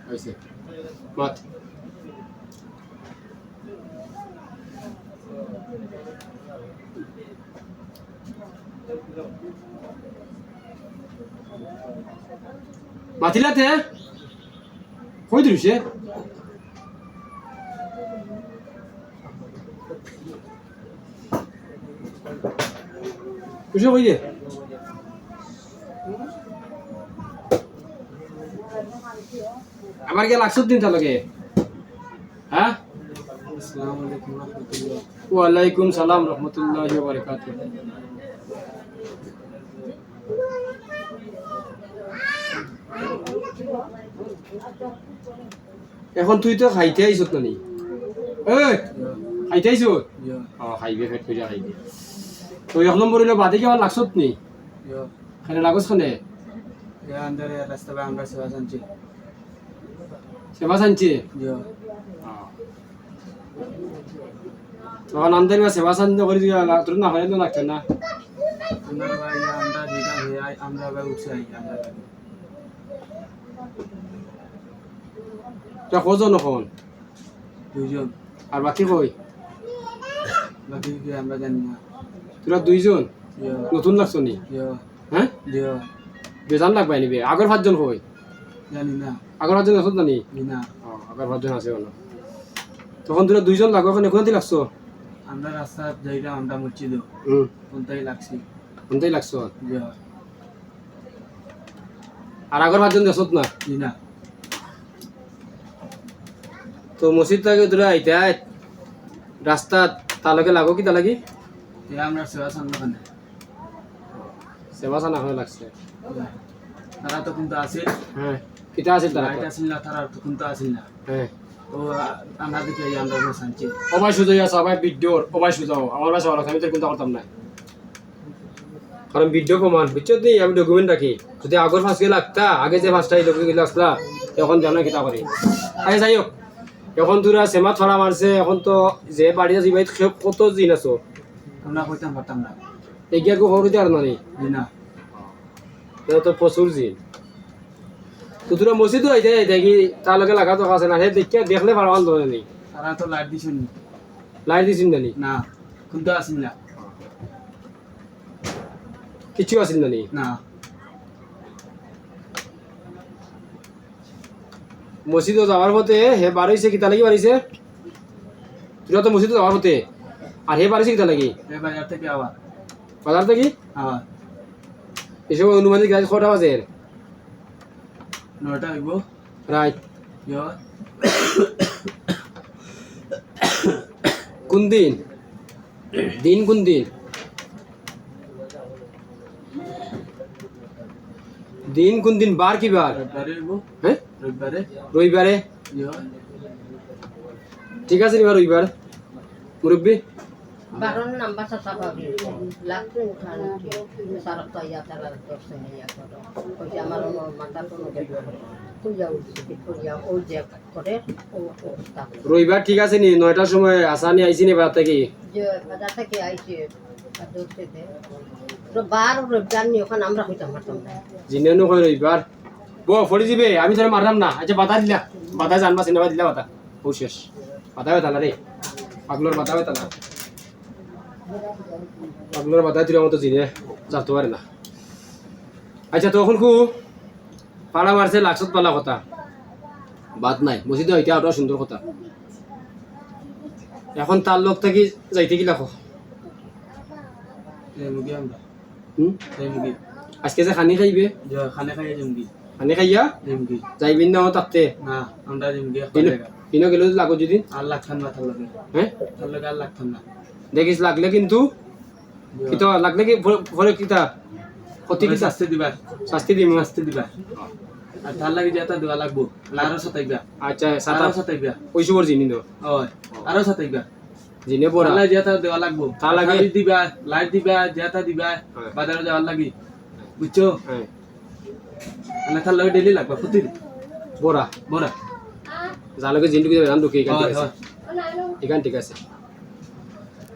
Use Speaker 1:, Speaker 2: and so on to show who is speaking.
Speaker 1: হয়েছে মাত মাতিলাতে কই দিছে বুঝে কই দে আমার কে লাগছ দিন তালকে হ্যাঁ আসসালামু আলাইকুম রাহমাতুল্লাহ ওয়া আলাইকুম সালাম রাহমাতুল্লাহি ওয়া বারাকাতুহু এখন তুই তো খাইতে আইছত না নি এই খাইতে আইছত খাইবে ফেট কইরা খাইবে তো এক নম্বর হইলো বাদে কি আমার লাগছত নি খানে লাগছ খানে
Speaker 2: Ya andere রাস্তা বা আমরা সেবা জানছি
Speaker 1: সেবা সানছি তো আনন্দের বা সেবা সান করে দিয়া তোর না হয় না লাগছে না
Speaker 2: আমরা ভাই আমরা দিদা ভাই আমরা ভাই উঠছি আমরা
Speaker 1: তা কজন এখন
Speaker 2: দুইজন
Speaker 1: আর বাকি কই
Speaker 2: বাকি কি আমরা জানি না
Speaker 1: তোরা দুইজন নতুন লাগছ নি হ্যাঁ বেজান লাগবে নিবে আগর পাঁচজন কই
Speaker 2: জানি না
Speaker 1: আগর পাঁচজন আছে না নি
Speaker 2: না
Speaker 1: আগর পাঁচজন আছে বলো তখন তোরা দুইজন লাগো ওখানে কোনটি লাগছো
Speaker 2: আমরা রাস্তা যাইরা আমরা মসজিদ কোনটাই লাগছি
Speaker 1: কোনটাই লাগছো আর আগর পাঁচজন দেখছত না
Speaker 2: না
Speaker 1: তো মসজিদ থেকে তোরা আইতে রাস্তা তালকে লাগো কি তালাকি
Speaker 2: এ আমরা সেবা সামনে
Speaker 1: সেবা সানা হয়ে লাগছে
Speaker 2: তারা তো কিন্তু আছে
Speaker 1: হ্যাঁ কিটা আছে তারা
Speaker 2: লাইট আছে না তারা তো কিন্তু আছে না
Speaker 1: হ্যাঁ
Speaker 2: তো আমরা দেখি আমরা বসাচ্ছি
Speaker 1: ওবাই সুজাই আছে সবাই ভিডিওর ওবাই সুজাও আমার কাছে ভালো আমি তো কিন্তু করতাম না কারণ ভিডিও প্রমাণ বুঝছো নি আমি ডকুমেন্ট রাখি যদি আগর ফাঁসকে লাগতা আগে যে ফাঁসটাই লোকগুলো আসলা এখন জানো কিতা করি আগে যাই হোক এখন তোরা সেমাত ছড়া মারছে এখন তো যে বাড়িতে যাবাই কত দিন আছো
Speaker 2: আমরা কইতাম পারতাম না
Speaker 1: এগিয়া গো হরুতে আর নানি
Speaker 2: না
Speaker 1: এটা তো প্রচুর দিন তো তোরা মসজিদও আইতে দেখি তার লগে লাগা তো আছে না হে দেখিয়া দেখলে পারবাল ধরে নি
Speaker 2: তারা তো লাইট দিছেন
Speaker 1: লাইট দিছিন নানি
Speaker 2: না কিন্তু আসেন না
Speaker 1: কিছু আসিল নানি
Speaker 2: না
Speaker 1: মসজিদে যাওয়ার পথে হে বাড়াইছে কিতা লাগি বাড়াইছে তোরা তো মসজিদে যাওয়ার পথে আর হে বাড়াইছে কিতা লাগি
Speaker 2: এই বাজার থেকে আবার
Speaker 1: বাজার থেকে
Speaker 2: আবার
Speaker 1: এসব অনুমানিক রাত কটা বাজে
Speaker 2: 9টা হইব
Speaker 1: রাইট
Speaker 2: ইয়ো
Speaker 1: কোন দিন দিন কোন দিন দিন কোন দিন বার কি বার
Speaker 2: রবিবারে হইব
Speaker 1: হ্যাঁ
Speaker 2: রবিবারে
Speaker 1: রবিবারে
Speaker 2: ইয়ো
Speaker 1: ঠিক আছে এবার রবিবার মুরব্বী
Speaker 3: 12 নাম্বার সাসাবাবি লাগতো উঠানো সারক তো ইয়া তারা দর্শন ইয়া করো ওই যে আমার মাথা তো পূজা উঠছে পূজা ও যে করে ও অবস্থা
Speaker 1: রবিবার ঠিক আছে নি 9টার সময় আসানি আইছি নি বাড়ি থেকে
Speaker 3: যে বাজার থেকে আইছে দর্শতে তো বার রবিবার নি ওখানে আমরা হইতাম পারতাম না
Speaker 1: জিনেনো কই রবিবার বো ফড়ি দিবে আমি তোরে মারলাম না আচ্ছা বাতা দিলা বাতা জানবা সিনেমা দিলা বাতা ও শেষ বাতা বেতা না রে পাগলোর বাতা বেতা না পাগলোর বাতা তুই মতো জিনে যাতে পারে না আচ্ছা তখন কু পাড়া মারছে লাক্সত পালা কথা বাদ নাই মসজিদে হইতে আরো সুন্দর কথা এখন তার লোক থাকি যাইতে কি লাখো
Speaker 2: এই মুগি আমরা এই মুগি
Speaker 1: আজকে যে খানি খাইবে
Speaker 2: যে খানে খাইয়ে জমগি
Speaker 1: খানি খাইয়া
Speaker 2: এই মুগি
Speaker 1: যাইবেন না তাতে
Speaker 2: না আমরা জমগি
Speaker 1: ইনো গেলে লাগো যদি
Speaker 2: আর লাগতাম না তার লগে
Speaker 1: হ্যাঁ
Speaker 2: তার লগে আর লাগতাম না
Speaker 1: দেখিস লাগলে কিন্তু কিতা লাগলে কি পরে কিতা ক্ষতি কি
Speaker 2: শাস্তি দিবা
Speaker 1: শাস্তি দিম
Speaker 2: শাস্তি দিবা আর তার লাগে যেটা দেওয়া লাগবো আরো সাতাইবা
Speaker 1: আচ্ছা
Speaker 2: আরো সাতাইবা
Speaker 1: ওই সবর জিনি নো
Speaker 2: ওই আরো সাতাইবা
Speaker 1: জিনে পড়া
Speaker 2: তাহলে যেটা দেওয়া লাগবো
Speaker 1: তার লাগে
Speaker 2: দিবা লাইট দিবা যেটা দিবা বাজারে যাওয়ার লাগি বুঝছো
Speaker 1: হ্যাঁ
Speaker 2: মানে তার লগে ডেইলি লাগবে প্রতিদিন
Speaker 1: বড়া
Speaker 2: বড়া
Speaker 1: জালকে জিন্দগি নাম দুঃখী এখান
Speaker 2: হয়
Speaker 1: ঠিক আছে
Speaker 2: হয়
Speaker 1: এখান ঠিক আছে